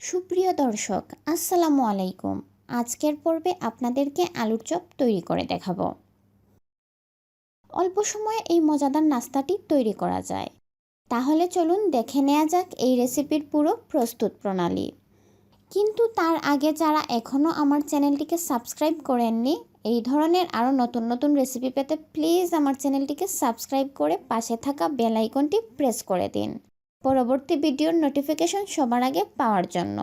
সুপ্রিয় দর্শক, আসসালামু আলাইকুম। আজকের পর্বে আপনাদেরকে আলুর চপ তৈরি করে দেখাবো। অল্প সময়ে এই মজাদার নাস্তাটি তৈরি করা যায়। তাহলে চলুন দেখে নেওয়া যাক এই রেসিপির পুরো প্রস্তুত প্রণালী। কিন্তু তার আগে যারা এখনও আমার চ্যানেলটিকে সাবস্ক্রাইব করেননি, এই ধরনের আরও নতুন নতুন রেসিপি পেতে প্লিজ আমার চ্যানেলটিকে সাবস্ক্রাইব করে পাশে থাকা বেল আইকনটি প্রেস করে দিন পরবর্তী ভিডিওর নোটিফিকেশন সবার আগে পাওয়ার জন্য।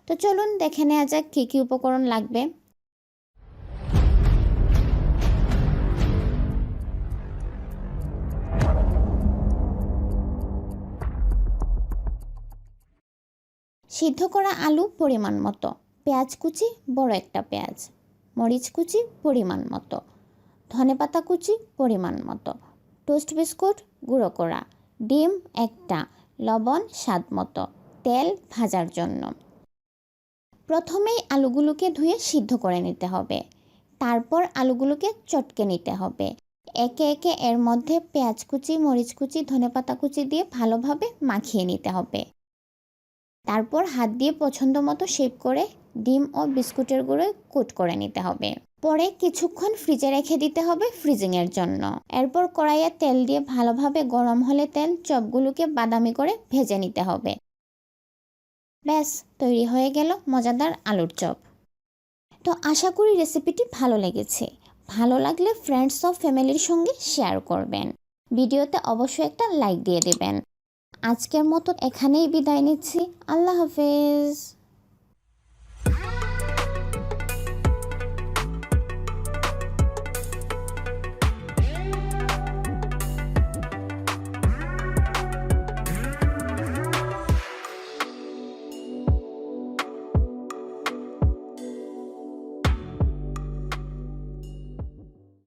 তো চলুন দেখে নেওয়া যাক কী কী উপকরণ লাগবে। সিদ্ধ করা আলু পরিমাণ মতো, পেঁয়াজ কুচি বড় একটা পেঁয়াজ, মরিচ কুচি পরিমাণ মতো, ধনেপাতা কুচি পরিমাণ মতো, টোস্ট বিস্কুট গুঁড়ো করা, ডিম একটা, লবণ স্বাদ মতো, তেল ভাজার জন্য। প্রথমেই আলুগুলোকে ধুয়ে সিদ্ধ করে নিতে হবে। তারপর আলুগুলোকে চটকে নিতে হবে। একে একে এর মধ্যে পেঁয়াজ কুচি, মরিচ কুচি, ধনেপাতা কুচি দিয়ে ভালোভাবে মাখিয়ে নিতে হবে। তারপর হাত দিয়ে পছন্দ মতো শেপ করে ডিম ও বিস্কুটের গুঁড়োয় কোট করে নিতে হবে। পরে কিছুক্ষণ ফ্রিজে রেখে দিতে হবে ফ্রিজিংয়ের জন্য। এরপর কড়াইয়ে তেল দিয়ে ভালোভাবে গরম হলে তেল চপগুলোকে বাদামি করে ভেজে নিতে হবে। ব্যাস, তৈরি হয়ে গেল মজাদার আলুর চপ। তো আশা করি রেসিপিটি ভালো লেগেছে। ভালো লাগলে ফ্রেন্ডস ও ফ্যামিলির সঙ্গে শেয়ার করবেন। ভিডিওতে অবশ্যই একটা লাইক দিয়ে দেবেন। আজকের মতো এখানেই বিদায় নিচ্ছি। আল্লাহ হাফেজ।